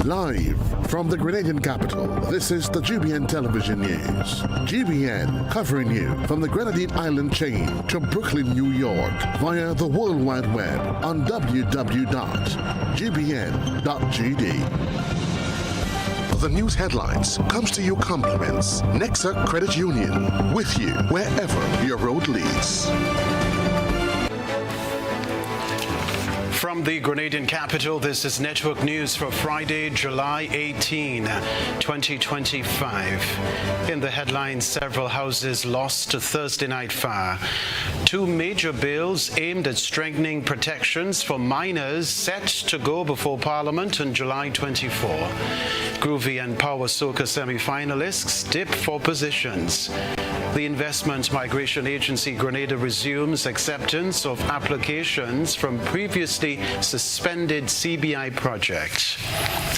Live from the Grenadian capital, this is the GBN television news. GBN covering you from the Grenadine Island chain to Brooklyn, New York via the World Wide Web on www.gbn.gd. The news headlines comes to you compliments Nexa Credit Union, with you wherever your road leads. From the Grenadian capital, this is Network News for Friday, July 18, 2025. In the headlines, several houses lost to Thursday night fire. Two major bills aimed at strengthening protections for minors set to go before Parliament on July 24. Groovy and Power Soca semi-finalists dip for positions. The Investment Migration Agency Grenada resumes acceptance of applications from previously suspended CBI project.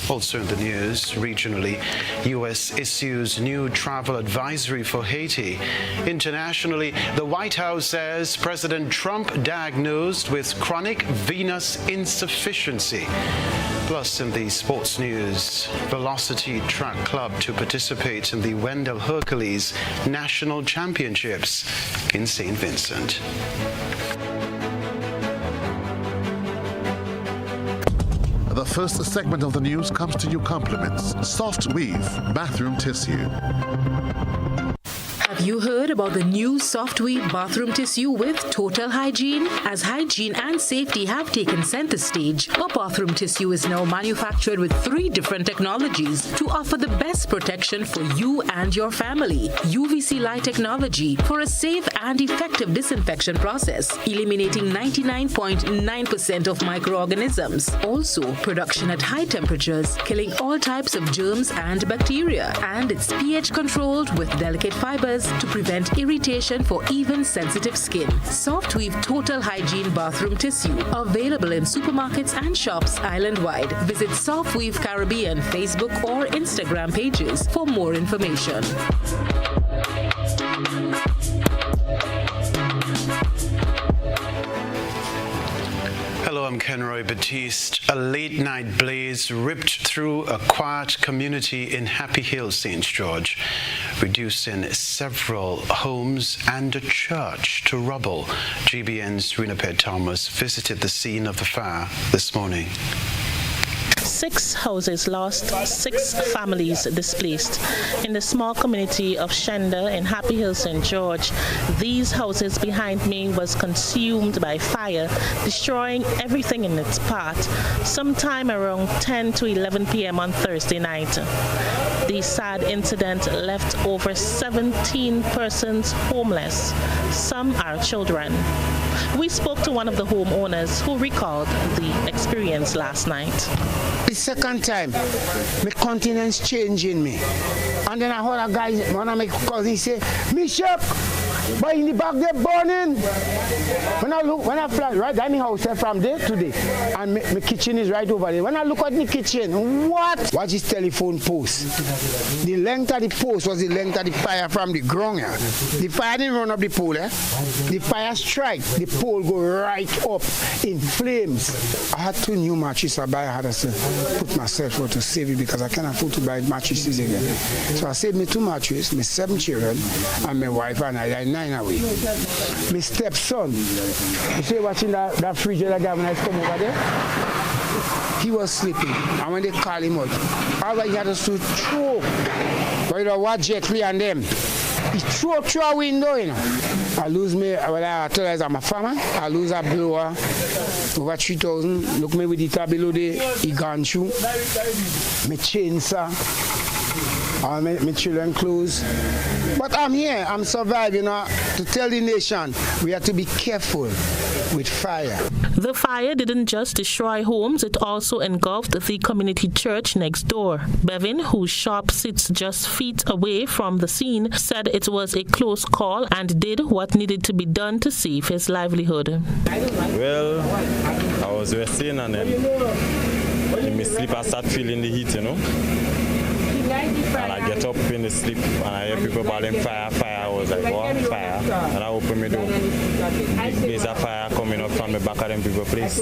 Also in the news, regionally, U.S. issues new travel advisory for Haiti. Internationally, the White House says President Trump diagnosed with chronic venous insufficiency. Plus, in the sports news, Velocity Track Club to participate in the Wendell Hercules National Championships in St. Vincent. The first segment of the news comes to you compliments Soft Weave Bathroom Tissue. Have you heard about the new Soft Weave bathroom tissue with total hygiene? As hygiene and safety have taken center stage, our bathroom tissue is now manufactured with 3 different technologies to offer the best protection for you and your family. UVC light technology for a safe and effective disinfection process, eliminating 99.9% of microorganisms. Also, production at high temperatures, killing all types of germs and bacteria. And it's pH controlled with delicate fibers to prevent irritation for even sensitive skin. Soft Weave Total Hygiene Bathroom Tissue, available in supermarkets and shops island-wide. Visit Soft Weave Caribbean Facebook or Instagram pages for more information. Hello, I'm Kenroy. Baptiste. A late-night blaze ripped through a quiet community in Happy Hill, St. George, reducing several homes and a church to rubble. GBN's Rena Thomas visited the scene of the fire this morning. 6 houses lost, 6 families displaced. In the small community of Shenda in Happy Hill, St. George, these houses behind me was consumed by fire, destroying everything in its path, sometime around 10 to 11 p.m. on Thursday night. The sad incident left over 17 persons homeless. Some are children. We spoke to one of the homeowners who recalled the experience last night. The second time, my continent's changing me. And then I heard a guy, one of my cousins say, Bishop, but in the back they're burning. When I fly right down my house from day to day, and my kitchen is right over there. When I look at the kitchen, what? Watch this telephone post. The length of the post was the length of the fire from the ground. Yeah. The fire didn't run up the pole. Eh? The fire strike, the pole go right up in flames. I had 2 new mattresses I buy. I had to put myself for to save it because I can't afford to buy mattresses again. So I saved me 2 mattresses, my 7 children, and my wife, and I 9 away. My stepson, you see watching that fridge that guy when I come over there? He was sleeping, and when they call him out, all he had to throw, but you know what, Jet Li and them, he threw a window, you know. I lose me, when I tell you I'm a farmer, I lose a blower, over 3,000, look me with the tab below there, he gone through, my chainsaw, all my children clothes. But I'm here, I'm surviving, to tell the nation we have to be careful with fire. The fire didn't just destroy homes, it also engulfed the community church next door. Bevin, whose shop sits just feet away from the scene, said it was a close call and did what needed to be done to save his livelihood. Well, I was resting and then in my sleep I start feeling the heat, And I get up in in the sleep and I hear people bawling fire, fire. I was like, what? Fire? And I open my door. Big blaze of fire coming up from the back of them people place.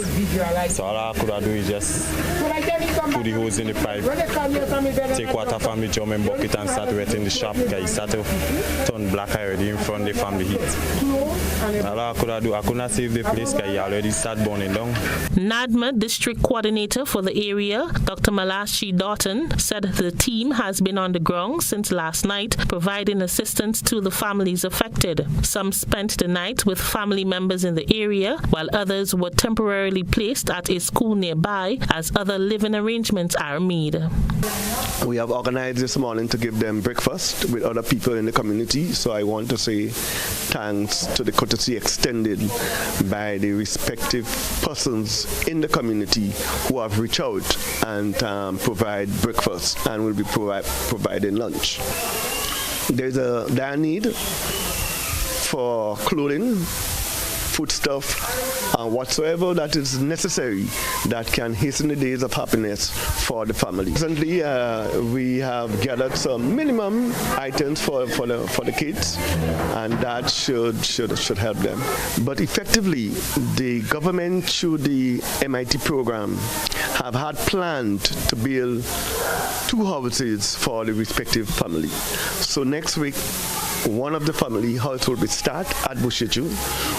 So all I could do is just put the hose in the pipe, take water from the drum and bucket and start wetting the shop because it started to turn black already in front of the family heat. All I could do, I could not save the place because it already started burning down. NADMA District Coordinator for the area, Dr. Malachi Doughton, said the team has been on the ground since last night, providing assistance to the families affected. Some spent the night with family members in the area, while others were temporarily placed at a school nearby as other living arrangements are made. We have organized this morning to give them breakfast with other people in the community, so I want to say thanks to the courtesy extended by the respective persons in the community who have reached out and provide breakfast and will be providing lunch. There's a dire need for clothing, foodstuff, and whatsoever that is necessary that can hasten the days of happiness for the family. Recently, we have gathered some minimum items for the kids, and that should help them. But effectively, the government through the MIT program have had planned to build 2 houses for the respective family. So next week, one of the family house will be start at Bushechu.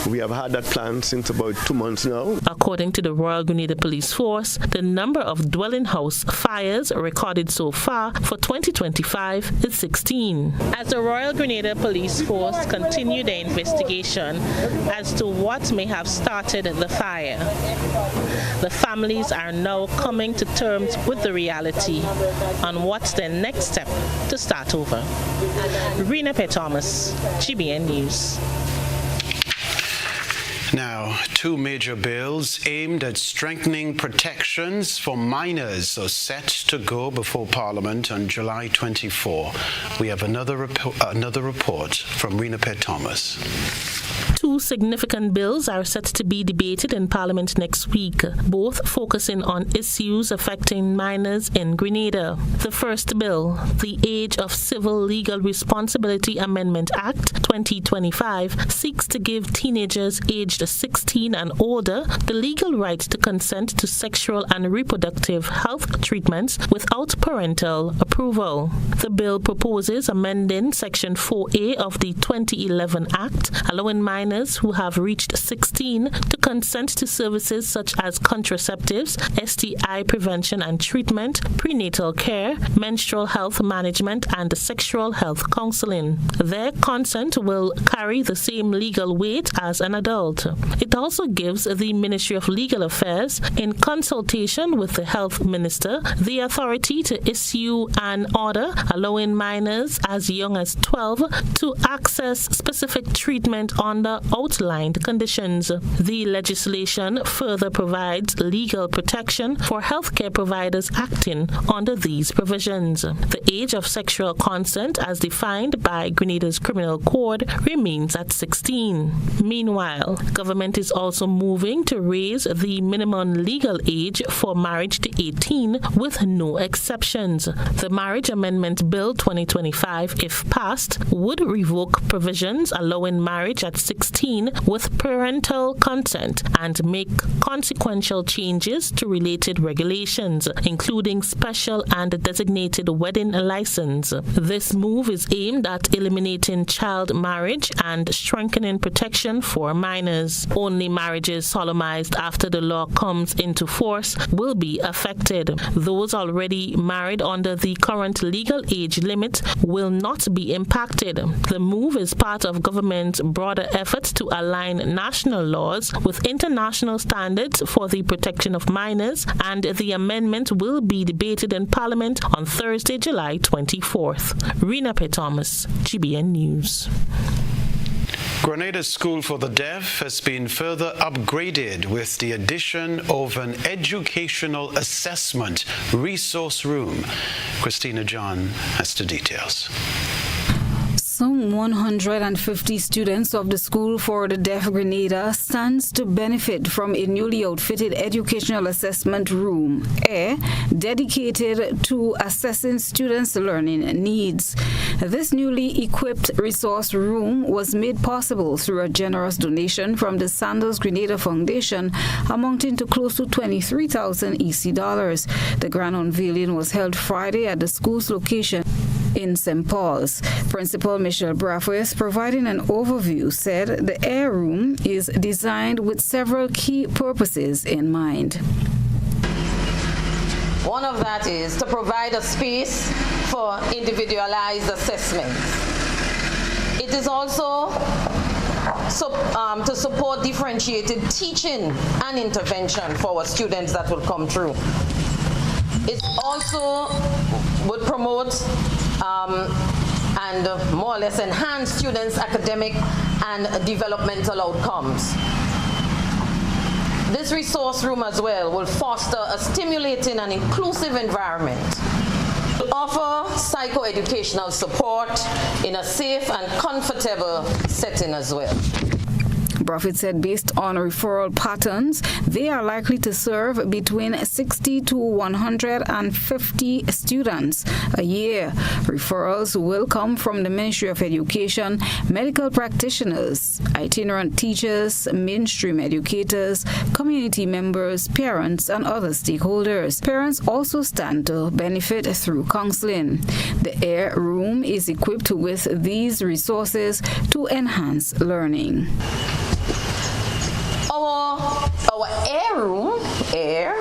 We have had that plan since about 2 months now. According to the Royal Grenada Police Force, the number of dwelling house fires recorded so far for 2025 is 16. As the Royal Grenada Police Force continue their investigation as to what may have started the fire, the families are now coming to terms with the reality on what's their next step to start over. Rena Thomas, GBN News. Now, 2 major bills aimed at strengthening protections for minors are set to go before Parliament on July 24. We have another report from Rena Thomas. 2 significant bills are set to be debated in Parliament next week, both focusing on issues affecting minors in Grenada. The first bill, the Age of Civil Legal Responsibility Amendment Act 2025, seeks to give teenagers aged 16 and older the legal right to consent to sexual and reproductive health treatments without parental approval. The bill proposes amending Section 4A of the 2011 Act, allowing minors who have reached 16 to consent to services such as contraceptives, STI prevention and treatment, prenatal care, menstrual health management, and sexual health counseling. Their consent will carry the same legal weight as an adult. It also gives the Ministry of Legal Affairs, in consultation with the Health Minister, the authority to issue an order allowing minors as young as 12 to access specific treatment under outlined conditions. The legislation further provides legal protection for healthcare providers acting under these provisions. The age of sexual consent, as defined by Grenada's Criminal Code, remains at 16. Meanwhile, government is also moving to raise the minimum legal age for marriage to 18 with no exceptions. The Marriage Amendment Bill 2025, if passed, would revoke provisions allowing marriage at 16 with parental consent and make consequential changes to related regulations, including special and designated wedding license. This move is aimed at eliminating child marriage and strengthening protection for minors. Only marriages solemnized after the law comes into force will be affected. Those already married under the current legal age limit will not be impacted. The move is part of government's broader effort to align national laws with international standards for the protection of minors, and the amendment will be debated in Parliament on Thursday, July 24th. Rena Thomas, GBN News. Grenada's School for the Deaf has been further upgraded with the addition of an educational assessment resource room. Christina John has the details. So among 150 students of the School for the Deaf Grenada stands to benefit from a newly outfitted educational assessment room, AIR, dedicated to assessing students' learning needs. This newly equipped resource room was made possible through a generous donation from the Sandals Grenada Foundation, amounting to close to 23,000 EC dollars. The grand unveiling was held Friday at the school's location in St. Paul's. Principal Michelle Brathwaite, providing an overview, said the AIR room is designed with several key purposes in mind. One of that is to provide a space for individualized assessment. It is also to support differentiated teaching and intervention for our students that will come through. It also would promote and more or less enhance students' academic and developmental outcomes. This resource room as well will foster a stimulating and inclusive environment. It will offer psychoeducational support in a safe and comfortable setting as well. Brathwaite said based on referral patterns, they are likely to serve between 60 to 150 students a year. Referrals will come from the Ministry of Education, medical practitioners, itinerant teachers, mainstream educators, community members, parents, and other stakeholders. Parents also stand to benefit through counseling. The AIR room is equipped with these resources to enhance learning. Our AIR room, AIR,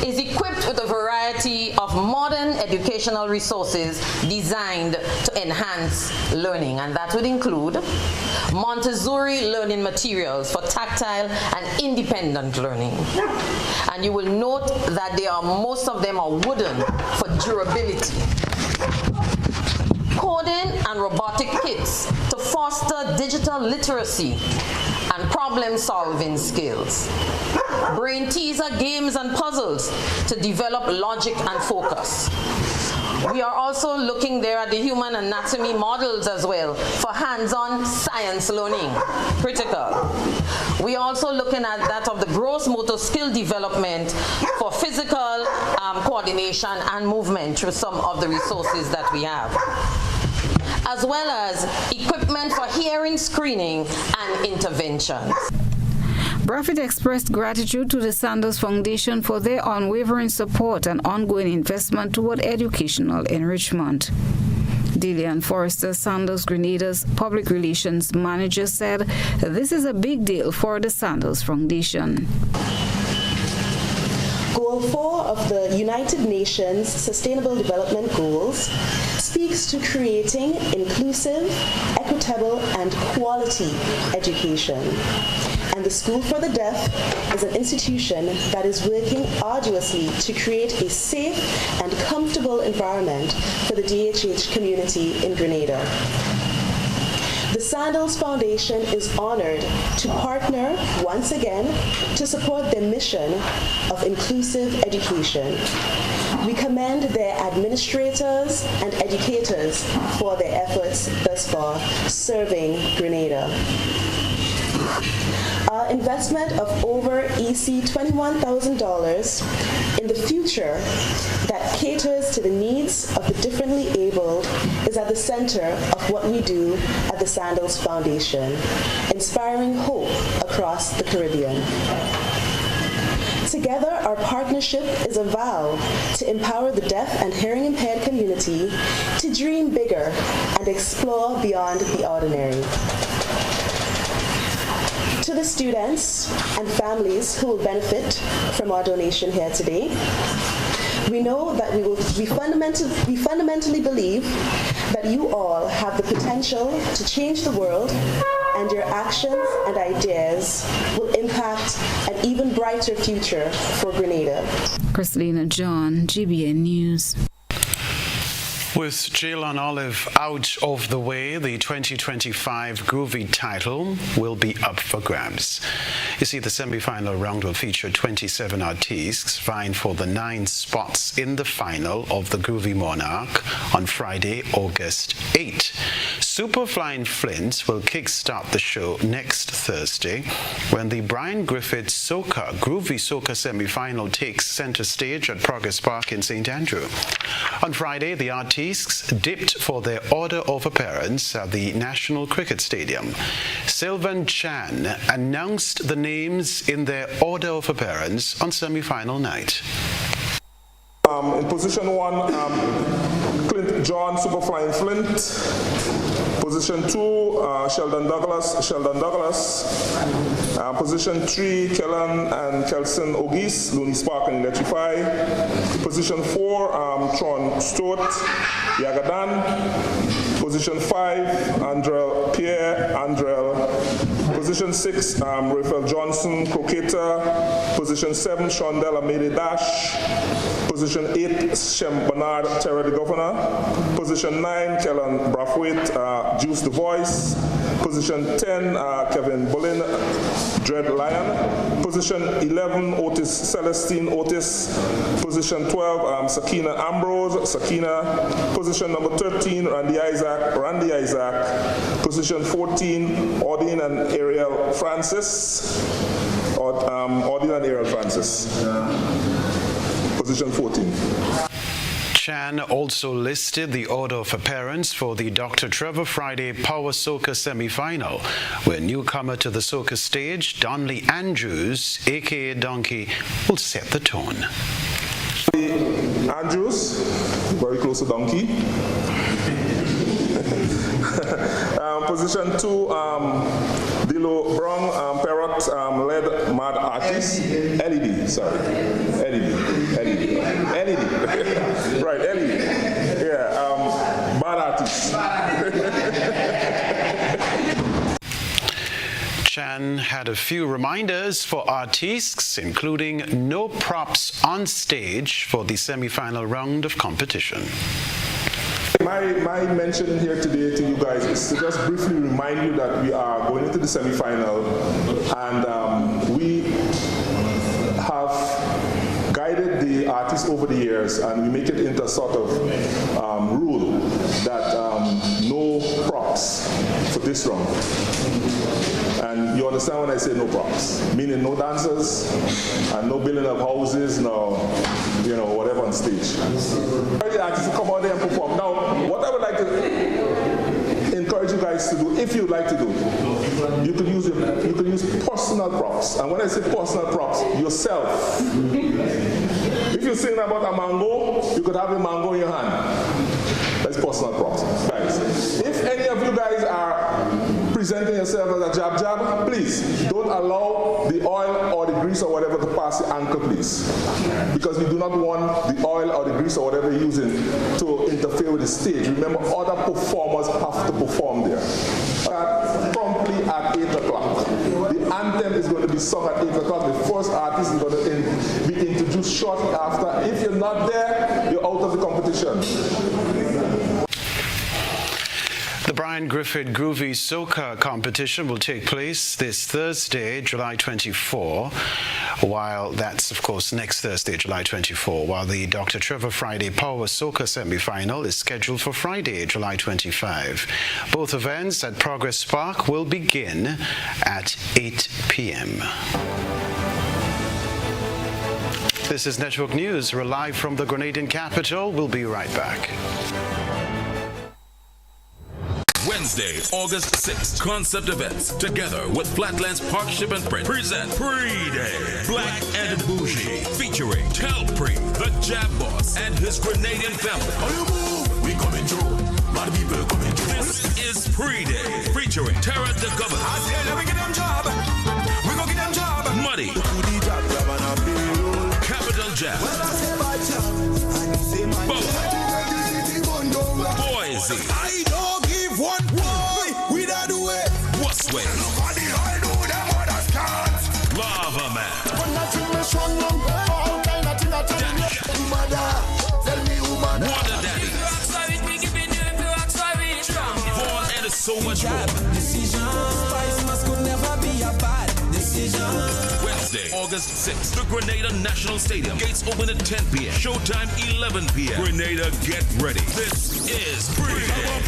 is equipped with a variety of modern educational resources designed to enhance learning, and that would include Montessori learning materials for tactile and independent learning. And you will note that most of them are wooden for durability. Coding and robotic kits to foster digital literacy and problem-solving skills. Brain teaser games and puzzles to develop logic and focus. We are also looking there at the human anatomy models as well for hands-on science learning, critical. We are also looking at that of the gross motor skill development for physical coordination and movement through some of the resources that we have, as well as equipment for hearing screening and interventions. Brathwaite expressed gratitude to the Sandals Foundation for their unwavering support and ongoing investment toward educational enrichment. Delian Forrester, Sandals Grenada's public relations manager, said this is a big deal for the Sandals Foundation. Goal 4 of the United Nations Sustainable Development Goals speaks to creating inclusive, equitable, and quality education. And the School for the Deaf is an institution that is working arduously to create a safe and comfortable environment for the DHH community in Grenada. The Sandals Foundation is honored to partner once again to support their mission of inclusive education. We commend their administrators and educators for their efforts thus far serving Grenada. Our investment of over EC $21,000 in the future that caters to the needs of the differently abled is at the center of what we do at the Sandals Foundation, inspiring hope across the Caribbean. Together, our partnership is a vow to empower the deaf and hearing impaired community to dream bigger and explore beyond the ordinary. To the students and families who will benefit from our donation here today, we know that we fundamentally believe that you all have the potential to change the world, and your actions and ideas will impact an even brighter future for Grenada. Christina John, GBN News. With Jill and Olive out of the way, the 2025 Groovy title will be up for grabs. You see, the semi-final round will feature 27 artists vying for the 9 spots in the final of the Groovy Monarch on Friday, August 8. Superflying Flint will kickstart the show next Thursday when the Brian Griffith Groovy Soca semi-final takes center stage at Progress Park in St. Andrew. On Friday, the artistes dipped for their order of appearance at the National Cricket Stadium. Sylvan Chan announced the names in their order of appearance on semi-final night. In position 1, Clint John Superflying Flint. Position 2, Sheldon Douglas. Position 3, Kellan and Kelson Ogis, Looney Spark and Electrify. Position 4, Tron Stewart, Yagadan. Position 5, Andrel. Position 6, Raphael Johnson, Croqueta. Position 7, Shondella Mede Dash. Position 8, Shem Bernard, Terra the Governor. Position 9, Kellan Brathwaite, Juice the Voice. Position 10, Kevin Bolin, Dread Lion. Position 11, Otis Celestine Otis. Position 12, Sakina Ambrose, Sakina. Position number 13, Randy Isaac. Position 14, Audine and Ariel Francis. Audine and Ariel Francis. Position 14. Chan also listed the order of appearance for the Dr. Trevor Friday Power Soca semi-final, where newcomer to the soca stage, Donley Andrews, aka Donkey, will set the tone. Andrews, very close to Donkey. Position 2, Dilo Brown, Parrot, led Mad Artist, LED. Right, LED. Yeah, Mad Artist. Chan had a few reminders for artistes, including no props on stage for the semi-final round of competition. My mention here today to you guys is to just briefly remind you that we are going into the semi-final, and we have guided the artists over the years, and we make it into a sort of rule that no props for this round. And you understand when I say no props, meaning no dancers and no building of houses, no, whatever on stage. The artists to come out there and perform. Now, what I would like to encourage you guys to do, if you'd like to do, you could use personal props. And when I say personal props, yourself. If you're saying about a mango, you could have a mango in your hand. That's personal props. Guys, if any of you guys are presenting yourself as a jab, please don't allow the oil or the grease or whatever to pass the ankle, please. Because we do not want the oil or the grease or whatever you're using to interfere with the stage. Remember, other performers have to perform there. Promptly at 8 o'clock. The anthem is going to be sung at 8 o'clock. The first artist is going to be introduced shortly after. If you're not there, you're out of the competition. The Brian Griffith Groovy Soca competition will take place this Thursday, July 24, while that's, of course, next Thursday, July 24, while the Dr. Trevor Friday Power Soca semi-final is scheduled for Friday, July 25. Both events at Progress Park will begin at 8 p.m. This is Network News. We're live from the Grenadian capital. We'll be right back. Wednesday, August 6th, Concept Events, together with Flatlands Park Ship and Print, present Pre-Day, Black and Bougie, featuring Tel Pre, the Jab Boss, and his Grenadian family. We coming through, lot of people coming through. This is Pre-Day, featuring Terra the Governor. I said, let me get them job. We gonna get them job. Muddy. Capital Jab. Boise. I don't give one boy. We don't do it. What's way? Nobody I know them others can't. Lava Man. Wonder Daddy. Vaughn and so much more. Wednesday, August 6th, the Grenada National Stadium. Gates open at 10 p.m. Showtime 11 p.m. Grenada, get ready. This is Pre-Day.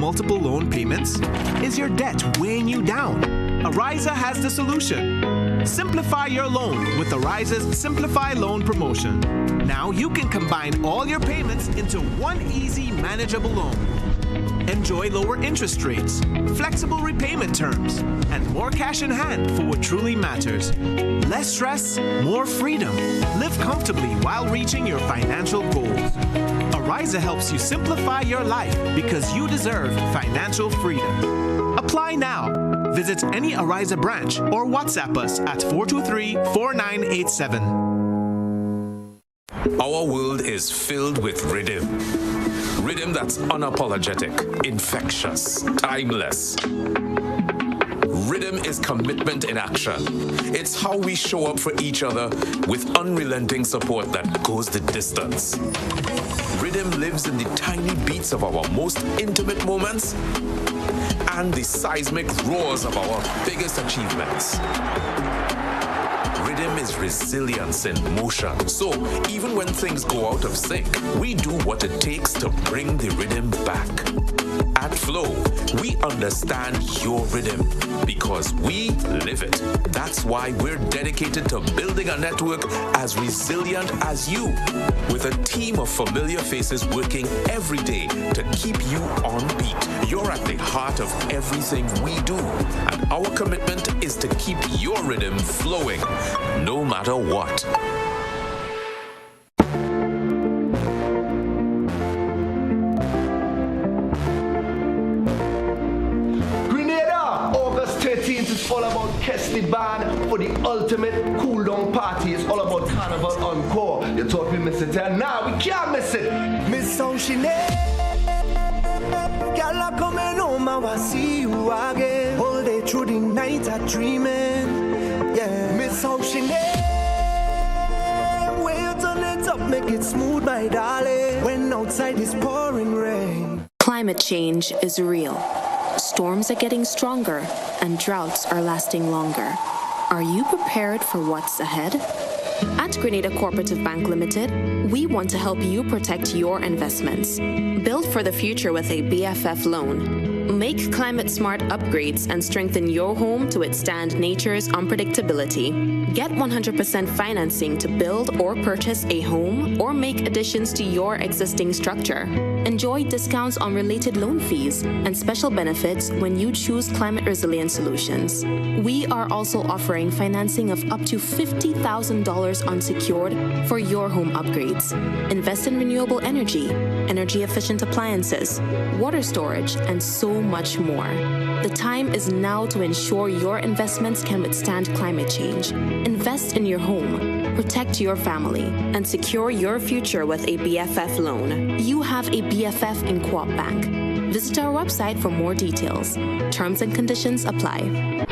multiple loan payments? Is your debt weighing you down? Ariza has the solution. Simplify your loan with Ariza's Simplify Loan promotion. Now you can combine all your payments into one easy, manageable loan. Enjoy lower interest rates, flexible repayment terms, and more cash in hand for what truly matters. Less stress, more freedom. Live comfortably while reaching your financial goals. Ariza helps you simplify your life because you deserve financial freedom. Apply now. Visit any Ariza branch or WhatsApp us at 423-4987. Our world is filled with rhythm. Rhythm that's unapologetic, infectious, timeless. Rhythm is commitment in action. It's how we show up for each other with unrelenting support that goes the distance. Rhythm lives in the tiny beats of our most intimate moments and the seismic roars of our biggest achievements. Rhythm is resilience in motion. So even when things go out of sync, we do what it takes to bring the rhythm back. At Flow, we understand your rhythm because we live it. That's why we're dedicated to building a network as resilient as you, with a team of familiar faces working every day to keep you on beat. You're at the heart of everything we do, and our commitment is to keep your rhythm flowing, no matter what. All about Kesley Band for the ultimate cool down party. It's all about Carnival Encore. You thought we missed it, and now we can't miss it. Miss Oceanet, girl, I'm coming home, I will see you again. All day through the night, I'm dreaming. Yeah, Miss Oceanet, way you turn it up, make it smooth, my darling. When outside is pouring rain. Climate change is real. Storms are getting stronger and droughts are lasting longer. Are you prepared for what's ahead? At Grenada Cooperative Bank Limited, we want to help you protect your investments. Build for the future with a BFF loan. Make climate-smart upgrades and strengthen your home to withstand nature's unpredictability. Get 100% financing to build or purchase a home or make additions to your existing structure. Enjoy discounts on related loan fees and special benefits when you choose climate-resilient solutions. We are also offering financing of up to $50,000 unsecured for your home upgrades. Invest in renewable energy, energy-efficient appliances, water storage, and so much more. The time is now to ensure your investments can withstand climate change. Invest in your home, protect your family, and secure your future with a BFF loan. You have a BFF in Coop Bank. Visit our website for more details. Terms and conditions apply.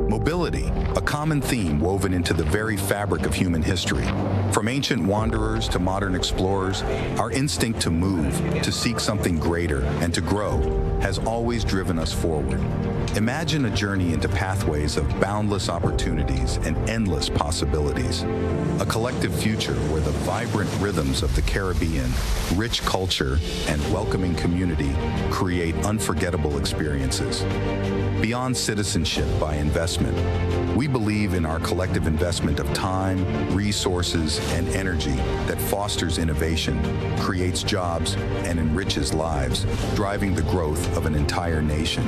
Mobility, a common theme woven into the very fabric of human history. From ancient wanderers to modern explorers, our instinct to move, to seek something greater, and to grow has always driven us forward. Imagine a journey into pathways of boundless opportunities and endless possibilities. A collective future where the vibrant rhythms of the Caribbean, rich culture, and welcoming community create unforgettable experiences. Beyond citizenship by investment, we believe in our collective investment of time, resources, and energy that fosters innovation, creates jobs, and enriches lives, driving the growth of an entire nation.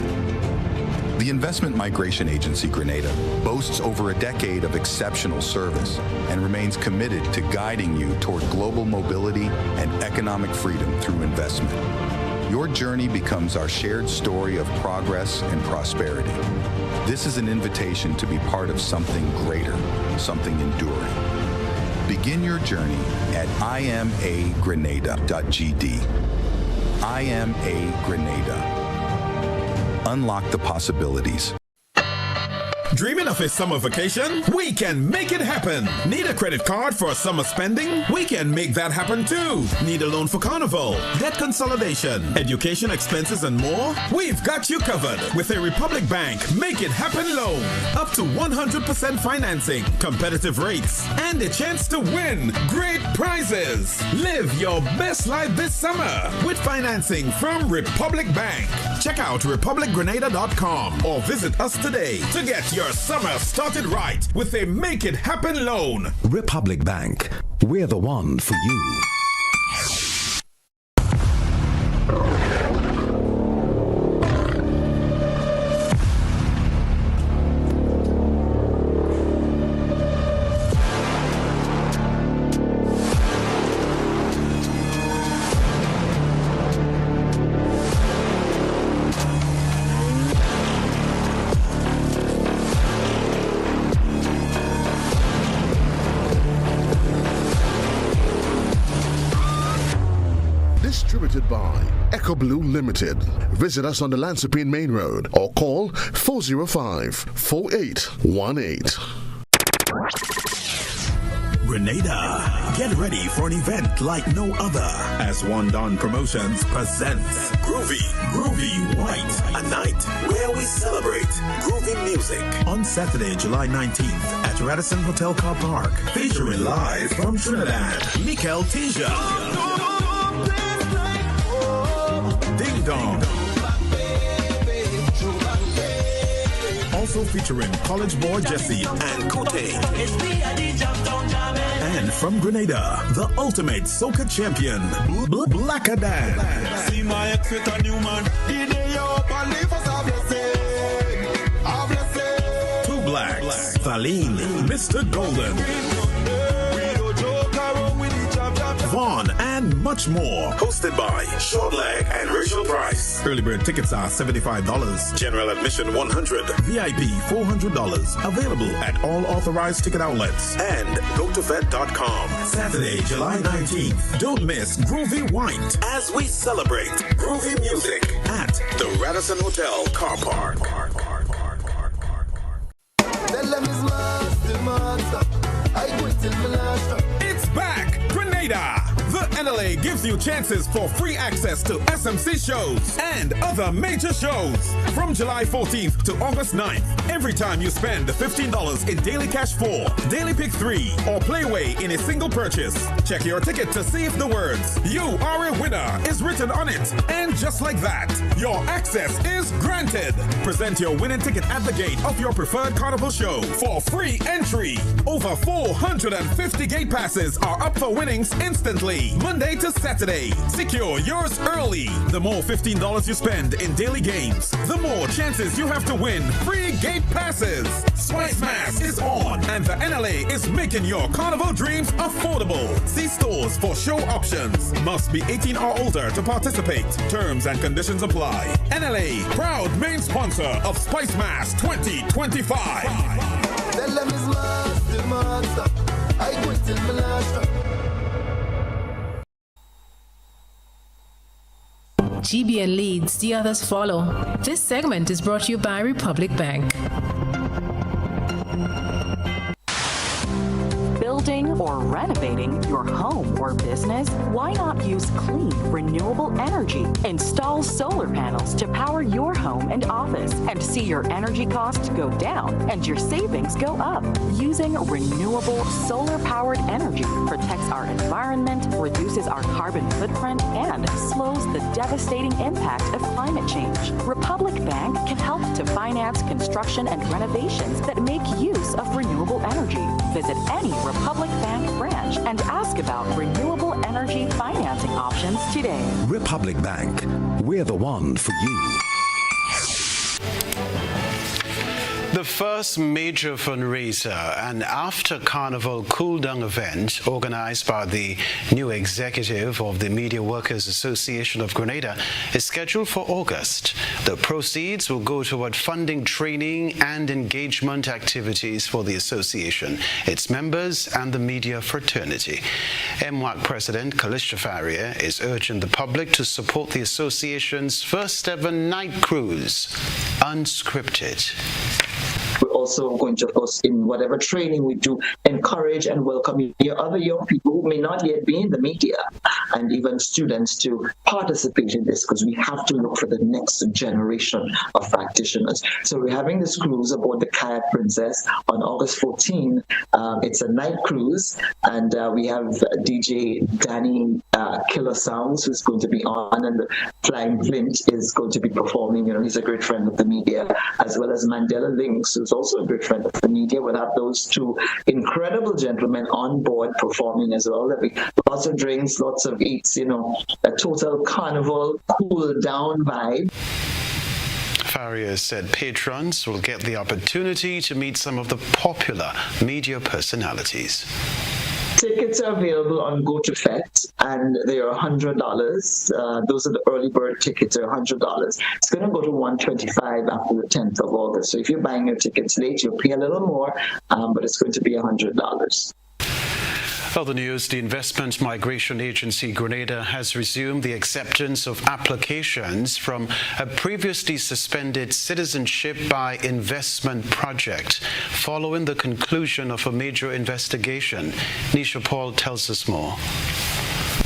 The Investment Migration Agency Grenada boasts over a decade of exceptional service and remains committed to guiding you toward global mobility and economic freedom through investment. Your journey becomes our shared story of progress and prosperity. This is an invitation to be part of something greater, something enduring. Begin your journey at imagrenada.gd. IMA Grenada. Unlock the possibilities. Dreaming of a summer vacation? We can make it happen. Need a credit card for summer spending? We can make that happen too. Need a loan for Carnival, debt consolidation, education expenses and more? We've got you covered with a Republic Bank Make It Happen loan. Up to 100% financing, competitive rates, and a chance to win great prizes. Live your best life this summer with financing from Republic Bank. Check out republicgrenada.com or visit us today to get your summer started right with a Make It Happen loan. Republic Bank, we're the one for you. Distributed by Echo Blue Limited. Visit us on the Lansipine Main Road or call 405-4818. Grenada, get ready for an event like no other as One Don Promotions presents Groovy White, a night where we celebrate groovy music on Saturday, July 19th at Radisson Hotel Car Park, featuring live from Trinidad, Mikel Teja, Ding Dong. Also featuring College Boy Jesse and Kote. And from Grenada, the ultimate soca champion, Black Adan. See my exit a new man. Two Blacks, Thaleen, Mr. Golden, Vaughn, and much more. Hosted by Shortleg and Rachel Price. Early bird tickets are $75. General admission $100. VIP $400. Available at all authorized ticket outlets and gotofed.com. Saturday, July 19th. Don't miss Groovy White as we celebrate groovy music at the Radisson Hotel Car Park. It's back, Grenada. The NLA gives you chances for free access to SMC shows and other major shows from July 14th to August 9th. Every time you spend $15 in Daily Cash 4, Daily Pick 3, or Playway in a single purchase, check your ticket to see if the words "You are a winner" is written on it. And just like that, your access is granted. Present your winning ticket at the gate of your preferred carnival show for free entry. Over 450 gate passes are up for winnings instantly. Monday to Saturday. Secure yours early. The more $15 you spend in daily games, the more chances you have to win free gate passes. Spice Mass is on, and the NLA is making your carnival dreams affordable. See stores for show options. Must be 18 or older to participate. Terms and conditions apply. NLA, proud main sponsor of Spice Mass 2025. GBN leads, the others follow. This segment is brought to you by Republic Bank. Building or renovating your home or business? Why not use clean, renewable energy? Install solar panels to power your home and office and see your energy costs go down and your savings go up. Using renewable solar-powered energy protects our environment, reduces our carbon footprint, and slows the devastating impact of climate change. Republic Bank can help to finance construction and renovations that make use of renewable energy. Visit any Republic Bank branch and ask about renewable energy financing options today. Republic Bank, we're the one for you. The first major fundraiser and after Carnival cool-down event organized by the new executive of the Media Workers Association of Grenada is scheduled for August. The proceeds will go toward funding training and engagement activities for the association, its members, and the media fraternity. MWAC President Kalishta Faria is urging the public to support the association's first ever night cruise, Unscripted. We also also going to, of course, in whatever training we do, encourage and welcome your other young people who may not yet be in the media, and even students to participate in this, because we have to look for the next generation of practitioners. So we're having this cruise aboard the Kayak Princess on August 14. It's a night cruise, and we have DJ Danny Killer Sounds who's going to be on, and the Flying Flint is going to be performing. You know, he's a great friend of the media, as well as Mandela Lynx, who's also a great friend of the media. We'll have those two incredible gentlemen on board performing as well. There'll be lots of drinks, lots of eats, you know, a total carnival, cool down vibe. Farias said patrons will get the opportunity to meet some of the popular media personalities. Tickets are available on GoToFet, and they are $100. Those are the early bird tickets, are $100. It's going to go to $125 after the 10th of August. So if you're buying your tickets late, you'll pay a little more, but it's going to be $100. Other news, the Investment Migration Agency Grenada has resumed the acceptance of applications from a previously suspended citizenship by investment project following the conclusion of a major investigation. Nisha Paul tells us more.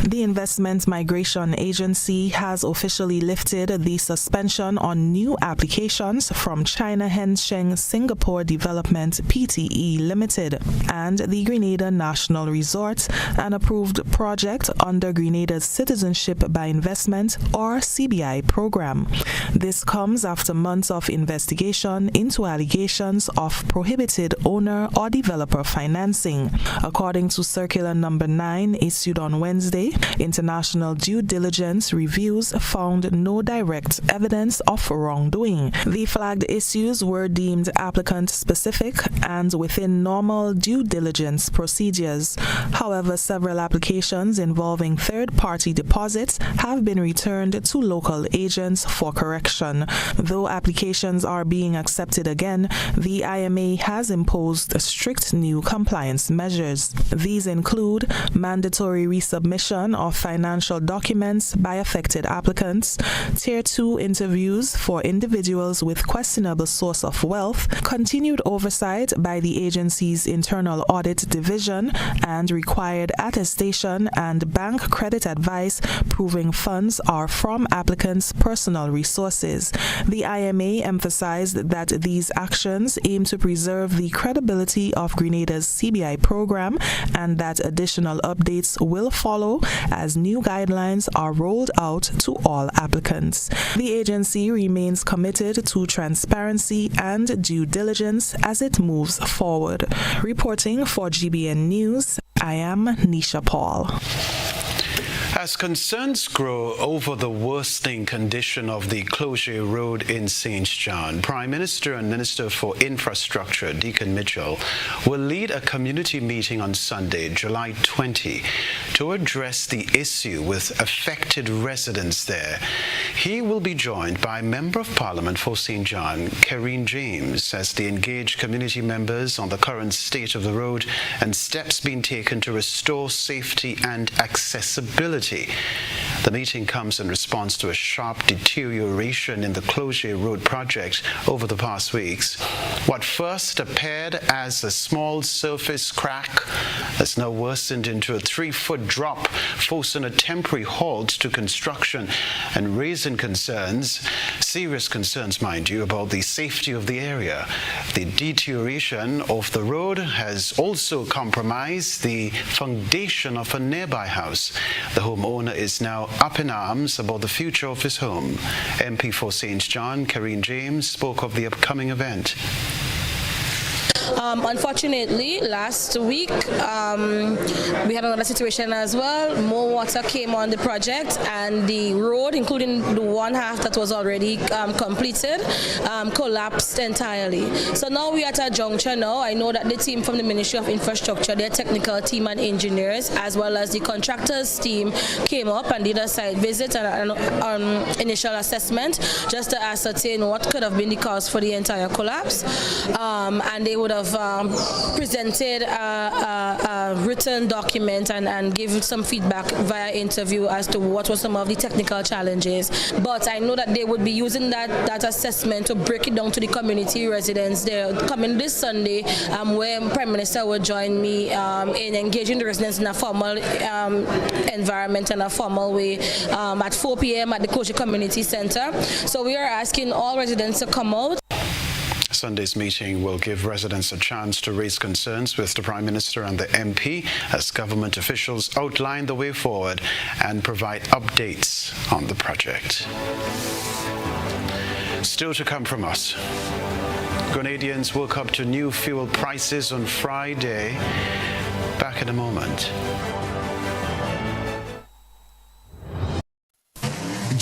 The Investment Migration Agency has officially lifted the suspension on new applications from China Hengsheng Singapore Development Pte. Limited and the Grenada National Resort, an approved project under Grenada's Citizenship by Investment or CBI program. This comes after months of investigation into allegations of prohibited owner or developer financing. According to Circular Number 9 issued on Wednesday, international due diligence reviews found no direct evidence of wrongdoing. The flagged issues were deemed applicant-specific and within normal due diligence procedures. However, several applications involving third-party deposits have been returned to local agents for correction. Though applications are being accepted again, the IMA has imposed strict new compliance measures. These include mandatory resubmission of financial documents by affected applicants, Tier 2 interviews for individuals with questionable source of wealth, continued oversight by the agency's internal audit division, and required attestation and bank credit advice proving funds are from applicants' personal resources. The IMA emphasized that these actions aim to preserve the credibility of Grenada's CBI program and that additional updates will follow as new guidelines are rolled out to all applicants. The agency remains committed to transparency and due diligence as it moves forward. Reporting for GBN News, I am Nisha Paul. As concerns grow over the worsening condition of the Clogier Road in St. John, Prime Minister and Minister for Infrastructure, Deacon Mitchell, will lead a community meeting on Sunday, July 20, to address the issue with affected residents there. He will be joined by Member of Parliament for St. John, Kenroy James, as they engage community members on the current state of the road and steps being taken to restore safety and accessibility. The meeting comes in response to a sharp deterioration in the Clogier Road project over the past weeks. What first appeared as a small surface crack has now worsened into a 3-foot drop, forcing a temporary halt to construction and raising concerns, serious concerns, mind you, about the safety of the area. The deterioration of the road has also compromised the foundation of a nearby house. The homeowner is now up in arms about the future of his home. MP for St. John, Kenroy James, spoke of the upcoming event. Unfortunately, last week we had another situation as well. More water came on the project and the road, including the one half that was already completed, collapsed entirely. So now we're at a juncture now. I know that the team from the Ministry of Infrastructure, their technical team and engineers, as well as the contractors team, came up and did a site visit and an initial assessment just to ascertain what could have been the cause for the entire collapse. And they would have presented a written document and gave some feedback via interview as to what were some of the technical challenges. But I know that they would be using that assessment to break it down to the community residents. They're coming this Sunday, where Prime Minister will join me in engaging the residents in a formal environment and a formal way at 4 p.m. at the Kochi Community Center. So we are asking all residents to come out. Sunday's meeting will give residents a chance to raise concerns with the Prime Minister and the MP as government officials outline the way forward and provide updates on the project. Still to come from us. Grenadians woke up to new fuel prices on Friday. Back in a moment.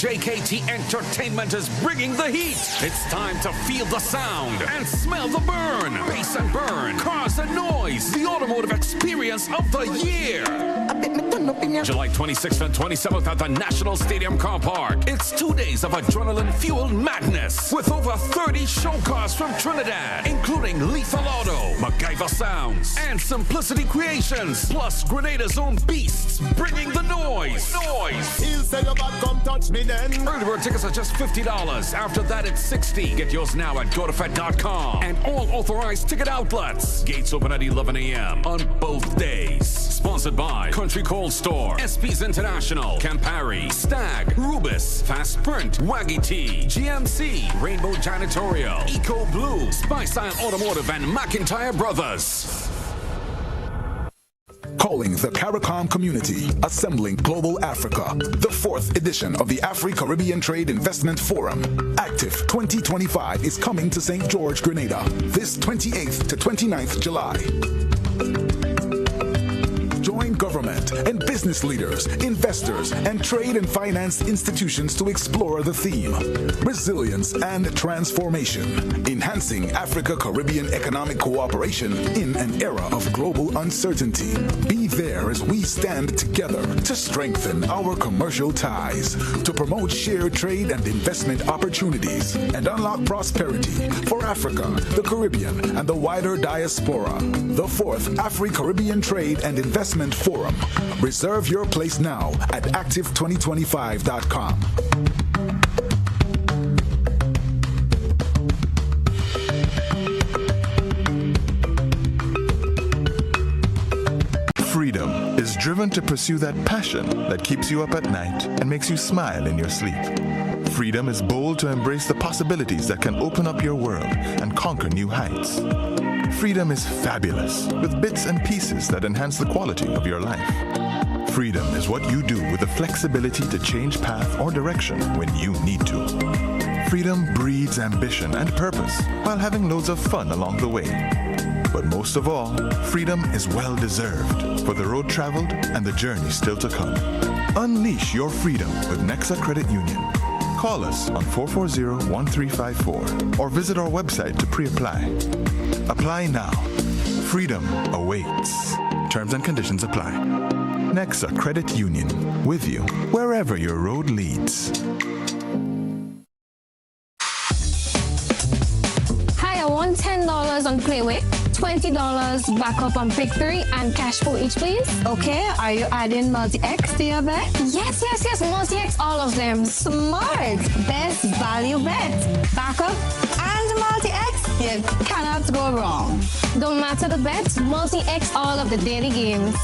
JKT Entertainment is bringing the heat. It's time to feel the sound and smell the burn. Bass and burn, cars and noise. The automotive experience of the year. July 26th and 27th at the National Stadium Car Park. It's 2 days of adrenaline-fueled madness with over 30 show cars from Trinidad, including Lethal Auto, MacGyver Sounds, and Simplicity Creations, plus Grenada's own beasts bringing the noise. He'll say your bad, come touch me then. Early bird tickets are just $50. After that, it's $60. Get yours now at gotofed.com and all authorized ticket outlets. Gates open at 11 a.m. on both days. Sponsored by Country Cold Store, SP's International, Campari, Stag, Rubis, Fast Print, Waggy Tea, GMC, Rainbow Janitorial, Eco Blue, Spice Style Automotive, and McIntyre Brothers. Calling the CARICOM community, assembling Global Africa, the 4th edition of the Afri-Caribbean Trade Investment Forum. Active 2025 is coming to St. George, Grenada, this 28th to 29th July. Join government and business leaders, investors, and trade and finance institutions to explore the theme, Resilience and Transformation, Enhancing Africa-Caribbean Economic Cooperation in an Era of Global Uncertainty. Be there as we stand together to strengthen our commercial ties, to promote shared trade and investment opportunities, and unlock prosperity for Africa, the Caribbean, and the wider diaspora. The 4th Afri-Caribbean Trade and Investment Forum. Reserve your place now at active2025.com. Freedom is driven to pursue that passion that keeps you up at night and makes you smile in your sleep. Freedom is bold to embrace the possibilities that can open up your world and conquer new heights. Freedom is fabulous, with bits and pieces that enhance the quality of your life. Freedom is what you do with the flexibility to change path or direction when you need to. Freedom breeds ambition and purpose while having loads of fun along the way. But most of all, freedom is well-deserved for the road traveled and the journey still to come. Unleash your freedom with Nexa Credit Union. Call us on 440-1354 or visit our website to pre-apply. Apply now. Freedom awaits. Terms and conditions apply. Nexa Credit Union, with you wherever your road leads. Hi, I want $10 on Playway, $20 backup on Victory, and cash for each, please. Okay, are you adding multi-X to your bet? Yes, multi-X, all of them. Smart. Best value bet. Backup and multi-X. You cannot go wrong. Don't matter the bet, multi-X all of the daily games.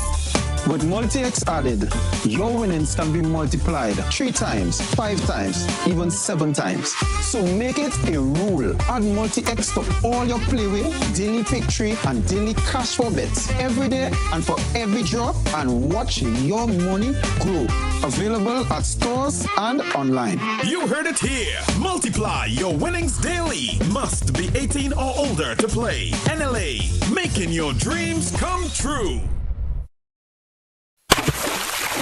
With multi-X added, your winnings can be multiplied 3 times, 5 times, even 7 times. So make it a rule. Add multi-X to all your Playway, daily victory, and daily cash for bets every day and for every drop, and watch your money grow. Available at stores and online. You heard it here. Multiply your winnings daily. Must be 18 or older to play. NLA, making your dreams come true.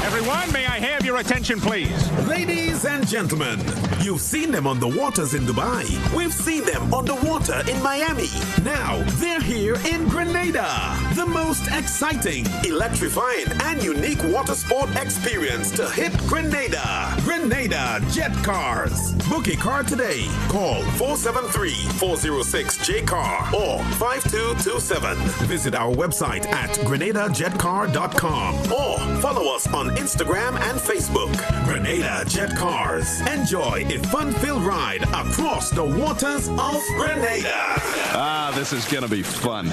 Everyone, may I have your attention, please? Ladies and gentlemen, you've seen them on the waters in Dubai. We've seen them on the water in Miami. Now, they're here in Grenada. The most exciting, electrifying, and unique water sport experience to hit Grenada. Grenada Jet Cars. Book a car today. Call 473-406-JCAR or 5227. Visit our website at grenadajetcar.com or follow us on Instagram and Facebook. Grenada Jet Cars. Enjoy a fun-filled ride across the waters of Grenada. This is gonna be fun.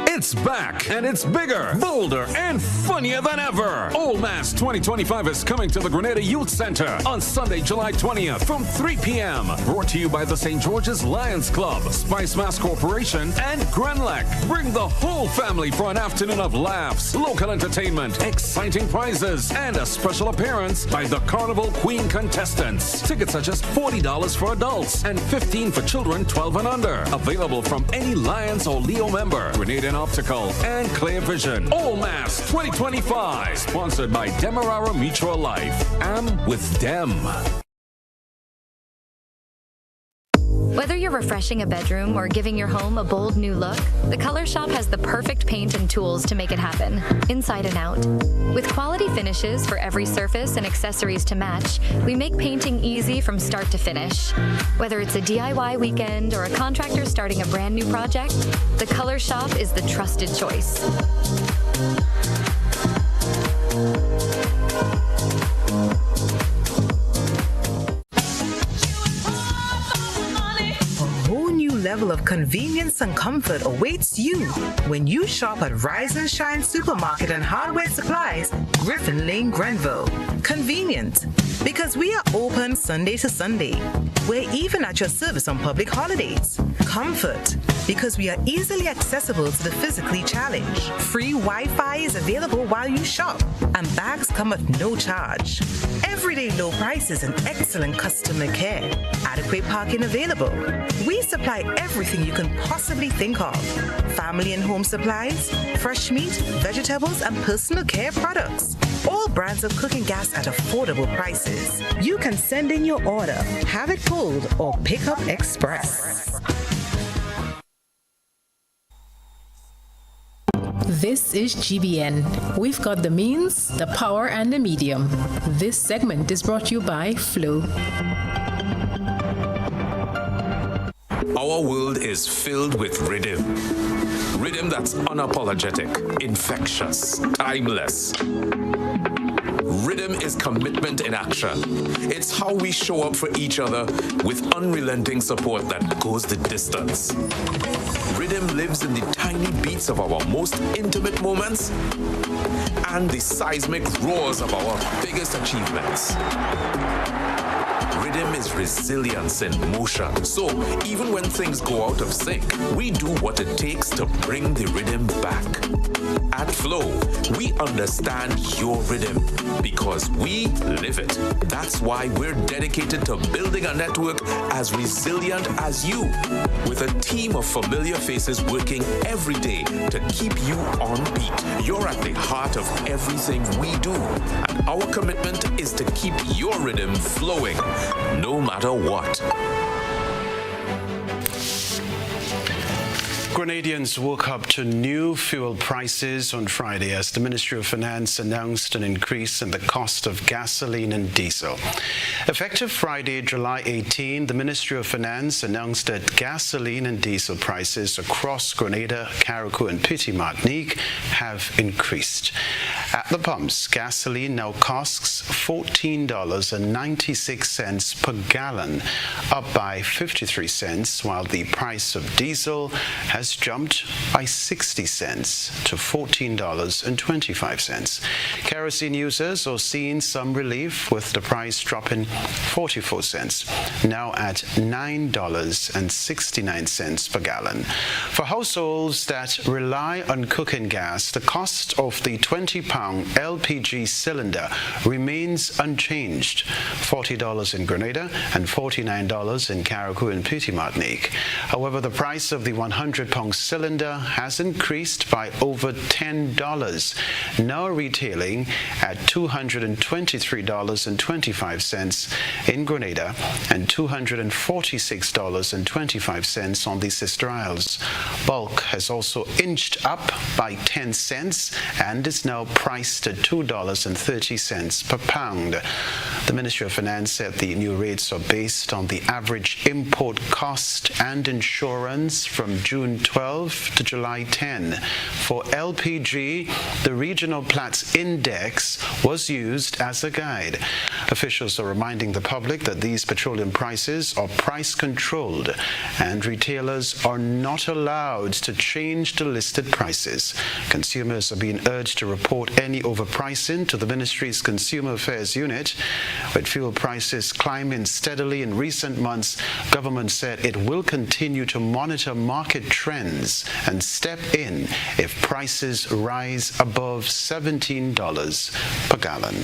It's back, and it's bigger, bolder, and funnier than ever. Old Mass 2025 is coming to the Grenada Youth Center on Sunday, July 20th from 3 p.m. Brought to you by the St. George's Lions Club, Spice Mass Corporation, and Grenlec. Bring the whole family for an afternoon of laughs, local entertainment, exciting prizes, and a special appearance by the Carnival Queen contestants. Tickets are just $40 for adults and $15 for children 12 and under. Available from any Lions or Leo member. Grenada Optical and Clear Vision. All Mass 2025. Sponsored by Demerara Mutual Life. I'm with Dem. Whether you're refreshing a bedroom or giving your home a bold new look, the Color Shop has the perfect paint and tools to make it happen, inside and out. With quality finishes for every surface and accessories to match, we make painting easy from start to finish. Whether it's a DIY weekend or a contractor starting a brand new project, the Color Shop is the trusted choice. Level of convenience and comfort awaits you when you shop at Rise and Shine Supermarket and Hardware Supplies, Griffin Lane, Grenville. Convenient, because we are open Sunday to Sunday. We're even at your service on public holidays. Comfort, because we are easily accessible to the physically challenged. Free Wi-Fi is available while you shop, and bags come at no charge. Everyday low prices and excellent customer care. Adequate parking available. We supply everything you can possibly think of. Family and home supplies, fresh meat, vegetables, and personal care products. All brands of cooking gas at affordable prices. You can send in your order, have it pulled, or pick up express. This is GBN. We've got the means, the power, and the medium. This segment is brought to you by Flow. Our world is filled with rhythm. Rhythm that's unapologetic, infectious, timeless. Rhythm is commitment in action. It's how we show up for each other with unrelenting support that goes the distance. Rhythm lives in the tiny beats of our most intimate moments and the seismic roars of our biggest achievements. Rhythm is resilience in motion. So even when things go out of sync, we do what it takes to bring the rhythm back. At Flow, we understand your rhythm because we live it. That's why we're dedicated to building a network as resilient as you, with a team of familiar faces working every day to keep you on beat. You're at the heart of everything we do, and our commitment is to keep your rhythm flowing, no matter what. Grenadians woke up to new fuel prices on Friday as the Ministry of Finance announced an increase in the cost of gasoline and diesel. Effective Friday, July 18, the Ministry of Finance announced that gasoline and diesel prices across Grenada, Carriacou, and Petite Martinique have increased. At the pumps, gasoline now costs $14.96 per gallon, up by 53 cents, while the price of diesel has jumped by 60 cents to $14.25. Kerosene users are seeing some relief, with the price dropping 44 cents, now at $9.69 per gallon. For households that rely on cooking gas, the cost of the 20-pound pound LPG cylinder remains unchanged, $40 in Grenada and $49 in Carriacou and Petit Martinique. However, the price of the 100-pound cylinder has increased by over $10, now retailing at $223.25 in Grenada and $246.25 on the Sister Isles. Bulk has also inched up by 10 cents and is now priced at $2.30 per pound. The Ministry of Finance said the new rates are based on the average import cost and insurance from June 12 to July 10. For LPG, the regional Platts index was used as a guide. Officials are reminding the public that these petroleum prices are price controlled and retailers are not allowed to change the listed prices. Consumers are being urged to report any overpricing to the Ministry's Consumer Affairs Unit. With fuel prices climbing steadily in recent months, government said it will continue to monitor market trends and step in if prices rise above $17 per gallon.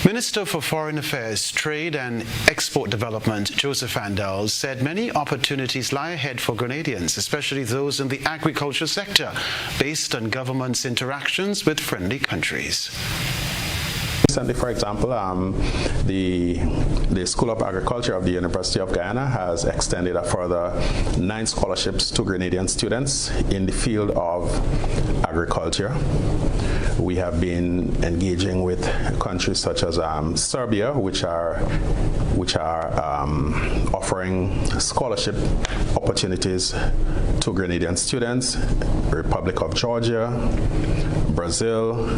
Minister for Foreign Affairs, Trade and Export Development, Joseph Andal, said many opportunities lie ahead for Grenadians, especially those in the agriculture sector, based on government's interactions with friendly countries. Recently, for example, the School of Agriculture of the University of Guyana has extended a further 9 scholarships to Grenadian students in the field of agriculture. We have been engaging with countries such as Serbia, which are offering scholarship opportunities to Grenadian students, Republic of Georgia, Brazil,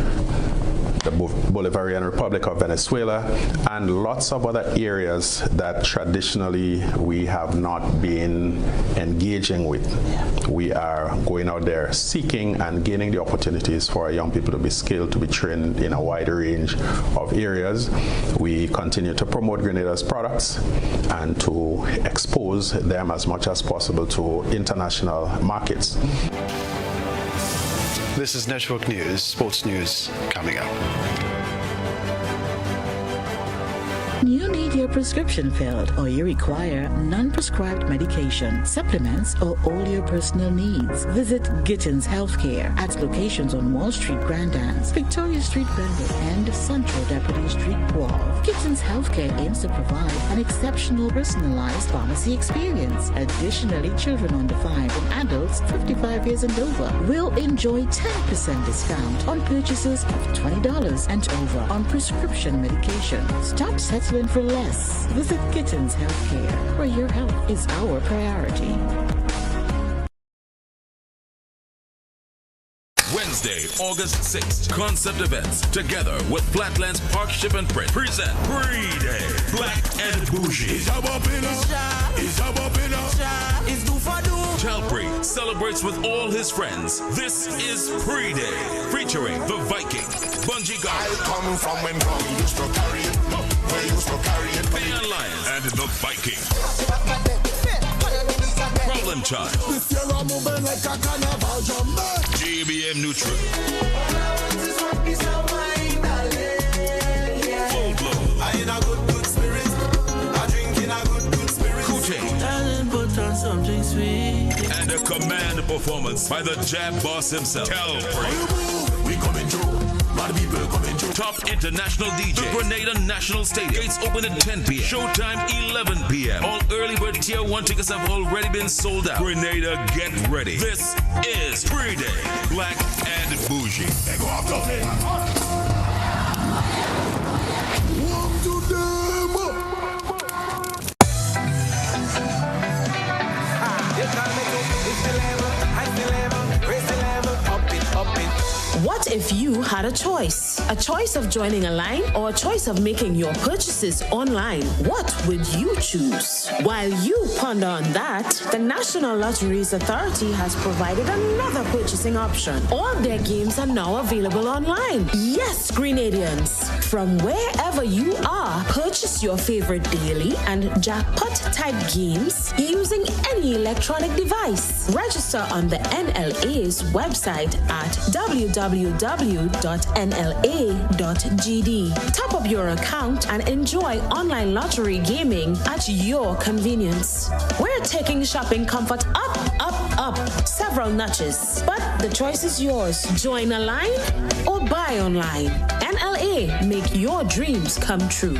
the Bolivarian Republic of Venezuela, and lots of other areas that traditionally we have not been engaging with. We are going out there seeking and gaining the opportunities for our young people to be skilled, to be trained in a wide range of areas. We continue to promote Grenada's products and to expose them as much as possible to international markets. This is Network News, sports news coming up. You need your prescription filled, or you require non-prescribed medication, supplements, or all your personal needs. Visit Gittins Healthcare at locations on Wall Street, Grandans, Victoria Street, Granville, and Central Deputy Street, Wall. Gittins Healthcare aims to provide an exceptional personalized pharmacy experience. Additionally, children under 5 and adults 55 years and over will enjoy 10% discount on purchases of $20 and over on prescription medication. Stop settling for less. Visit Gittins Healthcare, where your health is our priority. Wednesday, August 6th, Concept Events, together with Flatlands Park Ship and Print, present Pre-Day, Black and Bougie. Telpre celebrates with all his friends. This is Pre-Day, featuring The Viking, Bungee Guard, the Alliance, and The Viking. Problem Child, GBN Neutral, Full Blow, and a command performance by the Jab Boss himself, Telpre. We coming through. Top international DJ, Grenada National Stadium. Gates open at 10 p.m. Showtime 11 p.m. All early bird tier 1 tickets have already been sold out. Grenada, get ready. This is Pre-Day, Black and Bougie. What if you had a choice? A choice of joining a line or a choice of making your purchases online? What would you choose? While you ponder on that, the National Lotteries Authority has provided another purchasing option. All their games are now available online. Yes, Grenadians, from wherever you are, purchase your favorite daily and jackpot type games using any electronic device. Register on the NLA's website at www.nla.gd. Top up your account and enjoy online lottery gaming at your convenience. We're taking shopping comfort up, up, up several notches, but the choice is yours. Join a line or buy online. NLA, make your dreams come true.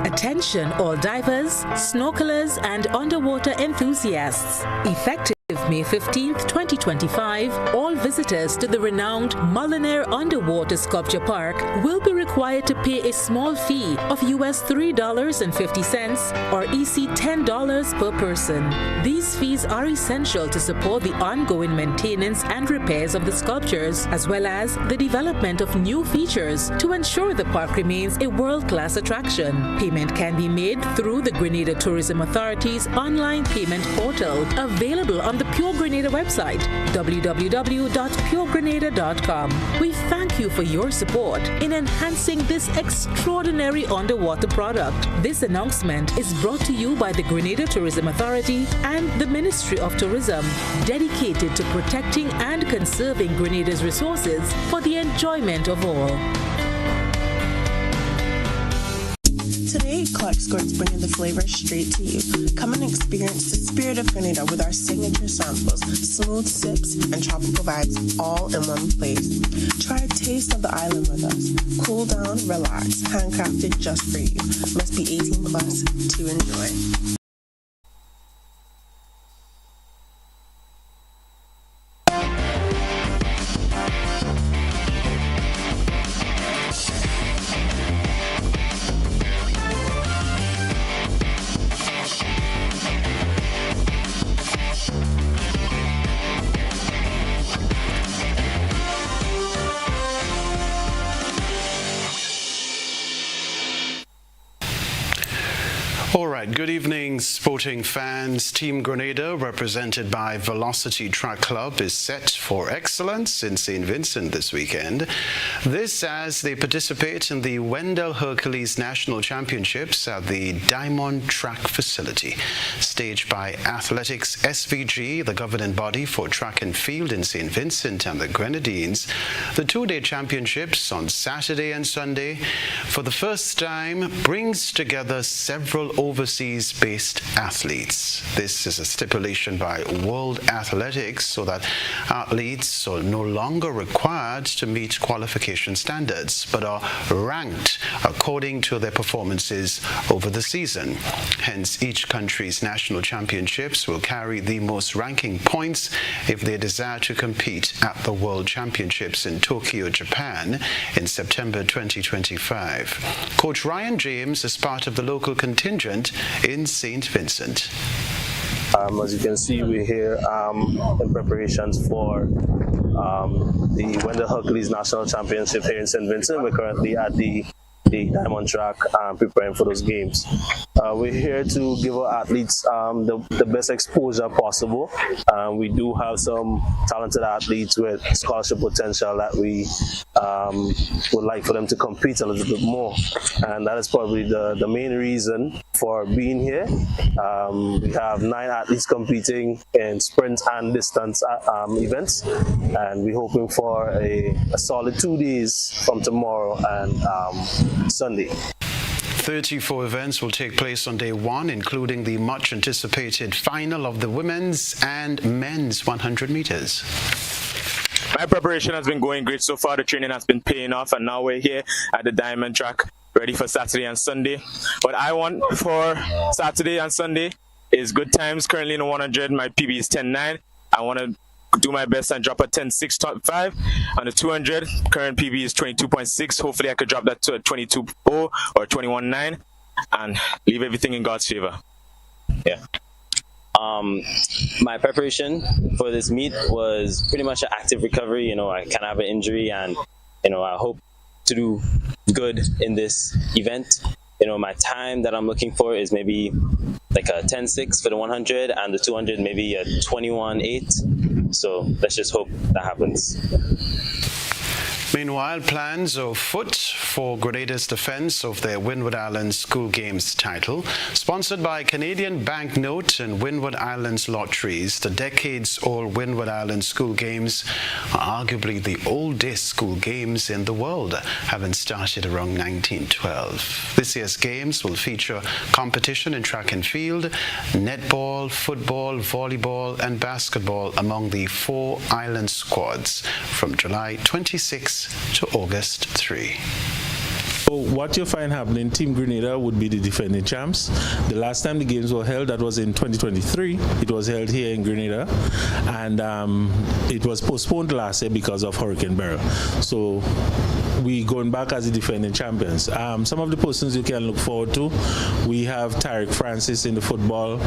Attention all divers, snorkelers, and underwater enthusiasts. Effective May 15th, 2025, all visitors to the renowned Mullinair Underwater Sculpture Park will be required to pay a small fee of US $3.50 or EC $10 per person. These fees are essential to support the ongoing maintenance and repairs of the sculptures, as well as the development of new features to ensure the park remains a world-class attraction. Payment can be made through the Grenada Tourism Authority's online payment portal, available on the Pure Grenada website, www.puregrenada.com. We thank you for your support in enhancing this extraordinary underwater product. This announcement is brought to you by the Grenada Tourism Authority and the Ministry of Tourism, dedicated to protecting and conserving Grenada's resources for the enjoyment of all. Today, Clark Squirt's bringing the flavor straight to you. Come and experience the spirit of Grenada with our signature samples, smooth sips, and tropical vibes all in one place. Try a taste of the island with us. Cool down, relax, handcrafted just for you. Must be 18 plus to enjoy. All right, good evening, sporting fans. Team Grenada, represented by Velocity Track Club, is set for excellence in St. Vincent this weekend. This as they participate in the Wendell Hercules National Championships at the Diamond Track Facility. Staged by Athletics SVG, the governing body for track and field in St. Vincent and the Grenadines, the two-day championships on Saturday and Sunday, for the first time, brings together several overseas-based athletes. This is a stipulation by World Athletics so that athletes are no longer required to meet qualification standards, but are ranked according to their performances over the season. Hence, each country's national championships will carry the most ranking points if they desire to compete at the World Championships in Tokyo, Japan in September 2025. Coach Ryan James is part of the local contingent in St. Vincent. As you can see, we're here in preparations for the Wendell Hercules National Championship here in St. Vincent. We're currently at the Diamond Track preparing for those games. We're here to give our athletes the best exposure possible. We do have some talented athletes with scholarship potential that we would like for them to compete a little bit more, and that is probably the main reason for being here. We have 9 athletes competing in sprint and distance events, and we're hoping for a solid 2 days from tomorrow and Sunday. 34 events will take place on day 1, including the much anticipated final of the women's and men's 100 meters. My preparation has been going great so far. The training has been paying off, and now we're here at the Diamond Track, ready for Saturday and Sunday. What I want for Saturday and Sunday is good times. Currently in the 100, my PB is 10.9. I want to do my best and drop a 10.6.5. On the 200, current PB is 22.6. Hopefully I could drop that to a 22.0 or 21.9 and leave everything in God's favor. Yeah. My preparation for this meet was pretty much an active recovery. I kind of have an injury, and I hope to do good in this event. My time that I'm looking for is maybe like a 10.6 for the 100, and the 200 maybe a 21.8. So let's just hope that happens. Meanwhile, plans are afoot for Grenada's defense of their Windward Islands School Games title. Sponsored by Canadian Banknote and Windward Islands Lotteries, the decades-old Windward Islands School Games are arguably the oldest school games in the world, having started around 1912. This year's games will feature competition in track and field, netball, football, volleyball, and basketball among the 4 island squads from July 26 to August 3. So what you find happening, Team Grenada would be the defending champs. The last time the games were held, that was in 2023. It was held here in Grenada, and it was postponed last year because of Hurricane Beryl. So we going back as the defending champions. Some of the persons you can look forward to, we have Tyreek Francis in the football,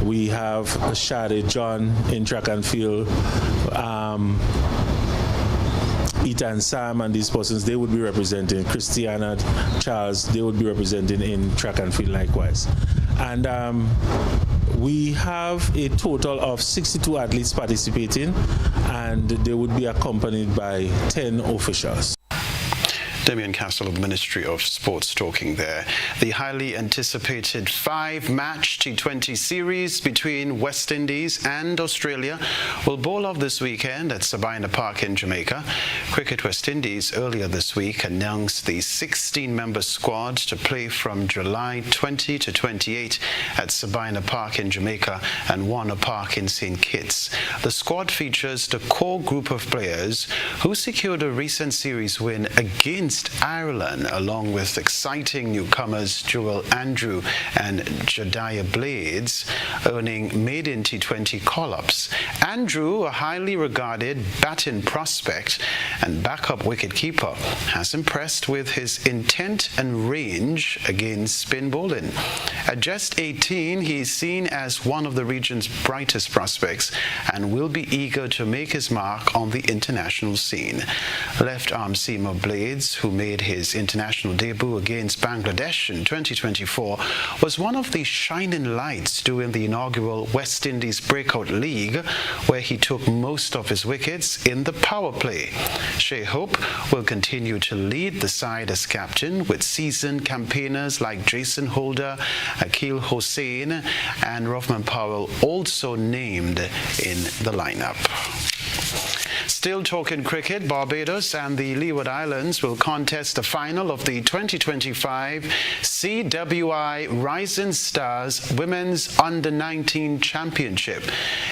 we have Shade John in track and field, Ethan Sam and these persons, they would be representing. Christiana Charles, they would be representing in track and field likewise. And we have a total of 62 athletes participating, and they would be accompanied by 10 officials. Damien Castle of the Ministry of Sports talking there. The highly anticipated 5-match T20 series between West Indies and Australia will bowl off this weekend at Sabina Park in Jamaica. Cricket West Indies earlier this week announced the 16-member squad to play from July 20 to 28 at Sabina Park in Jamaica and Warner Park in St. Kitts. The squad features the core group of players who secured a recent series win against Ireland, along with exciting newcomers Joel Andrew and Jediah Blades, earning maiden T20 call-ups. Andrew, a highly regarded batting prospect and backup wicketkeeper, has impressed with his intent and range against spin bowling. At just 18, he is seen as one of the region's brightest prospects and will be eager to make his mark on the international scene. Left-arm seamer Blades, who made his international debut against Bangladesh in 2024, was one of the shining lights during the inaugural West Indies Breakout League, where he took most of his wickets in the power play. Shea Hope will continue to lead the side as captain, with seasoned campaigners like Jason Holder, Akil Hossain and Rothman Powell also named in the lineup. Still talking cricket, Barbados and the Leeward Islands will contest the final of the 2025 CWI Rising Stars Women's Under-19 Championship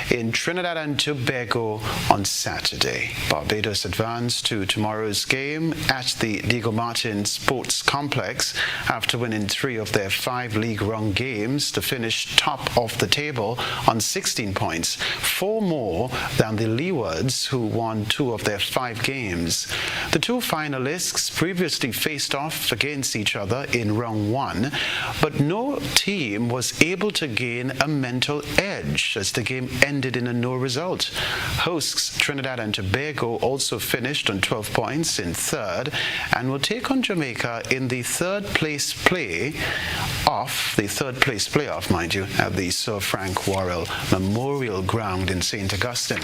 in Trinidad and Tobago on Saturday. Barbados advanced to tomorrow's game at the Diego Martin Sports Complex after winning 3 of their 5 league-run games to finish top of the table on 16 points, 4 more than the Leewards, who won 2 of their 5 games. The 2 finalists previously faced off against each other in round 1, but no team was able to gain a mental edge as the game ended in a no result. Hosts Trinidad and Tobago also finished on 12 points in 3rd and will take on Jamaica in the 3rd place playoff, mind you, at the Sir Frank Worrell Memorial Ground in St. Augustine,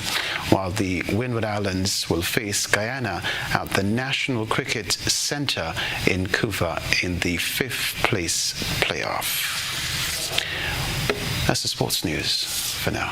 while the Windward Islands will face Guyana at the National Cricket Centre in Couva in the 5th place playoff. That's the sports news for now.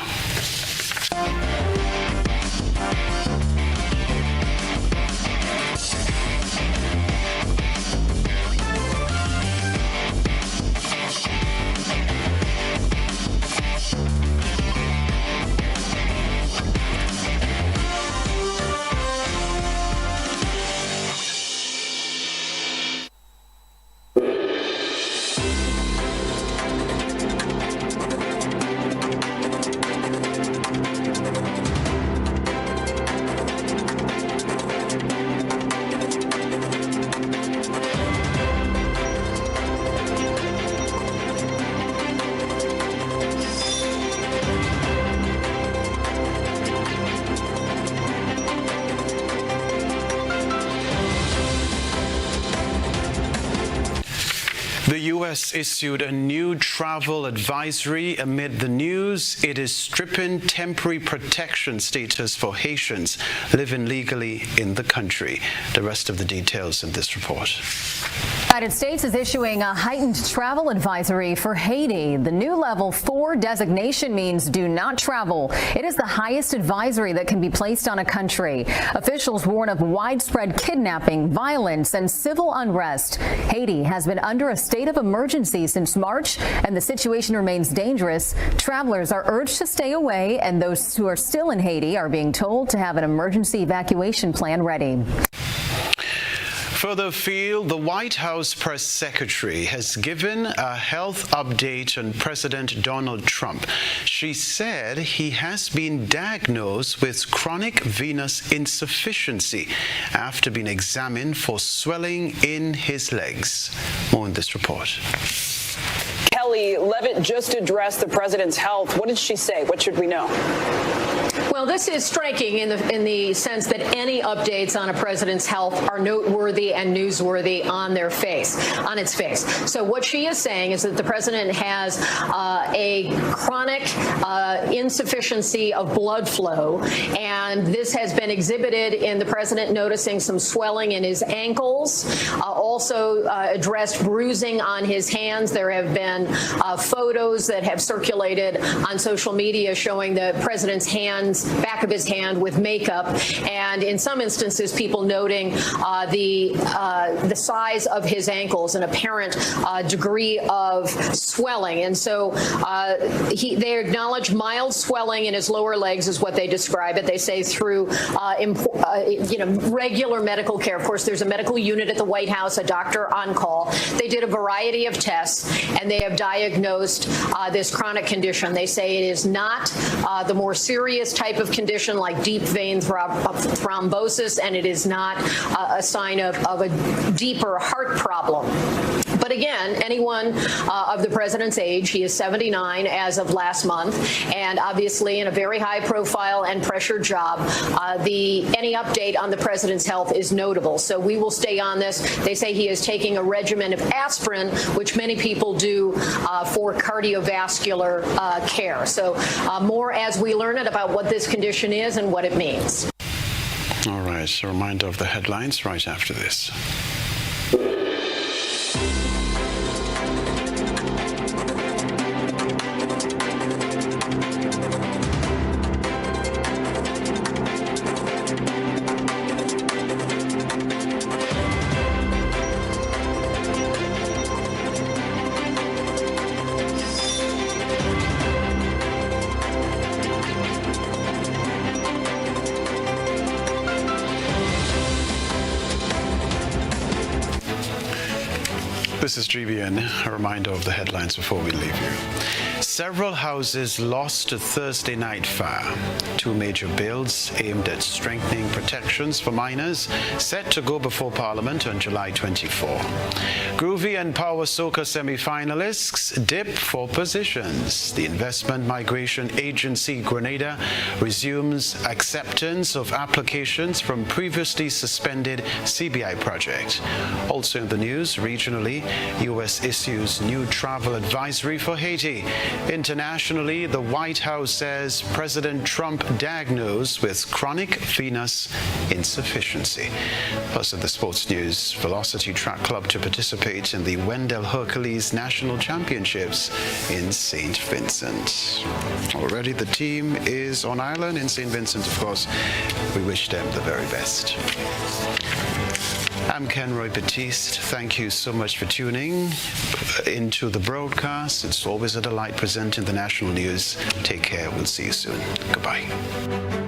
The U.S. issued a new travel advisory amid the news it is stripping temporary protection status for Haitians living legally in the country. The rest of the details in this report. The United States is issuing a heightened travel advisory for Haiti. The new level 4 designation means do not travel. It is the highest advisory that can be placed on a country. Officials warn of widespread kidnapping, violence, and civil unrest. Haiti has been under a state of emergency since March, and the situation remains dangerous. Travelers are urged to stay away, and those who are still in Haiti are being told to have an emergency evacuation plan ready. Further afield, the White House press secretary has given a health update on President Donald Trump. She said he has been diagnosed with chronic venous insufficiency after being examined for swelling in his legs. More in this report. Kelly, Levitt just addressed the president's health. What did she say? What should we know? Well, this is striking in the sense that any updates on a president's health are noteworthy and newsworthy on its face. So what she is saying is that the president has a chronic insufficiency of blood flow, and this has been exhibited in the president noticing some swelling in his ankles, also addressed bruising on his hands. There have been photos that have circulated on social media showing the president's hands, back of his hand with makeup, and in some instances people noting the size of his ankles, an apparent degree of swelling. And so they acknowledge mild swelling in his lower legs is what they describe it. They say through regular medical care. Of course, there's a medical unit at the White House, a doctor on call. They did a variety of tests, and they have diagnosed this chronic condition. They say it is not the more serious type of condition like deep vein thrombosis, and it is not a sign of a deeper heart problem. But again, anyone of the president's age, he is 79 as of last month, and obviously in a very high profile and pressured job, any update on the president's health is notable. So we will stay on this. They say he is taking a regimen of aspirin, which many people do for cardiovascular care. So more as we learn it about what this condition is and what it means. All right, so a reminder of the headlines right after this. This is GBN, a reminder of the headlines before we leave you. Several houses lost to Thursday night fire. Two major bills aimed at strengthening protections for minors set to go before Parliament on July 24. Groovy and Power Soca semi-finalists dip for positions. The Investment Migration Agency Grenada resumes acceptance of applications from previously suspended CBI project. Also in the news, regionally, U.S. issues new travel advisory for Haiti. Internationally, the White House says President Trump diagnosed with chronic venous insufficiency. Plus, in the sports news, Velocity Track Club to participate in the Wendell Hercules National Championships in St. Vincent. Already the team is on island in St. Vincent, of course. We wish them the very best. I'm Kenroy, Baptiste. Thank you so much for tuning into the broadcast. It's always a delight presenting the national news. Take care. We'll see you soon. Goodbye.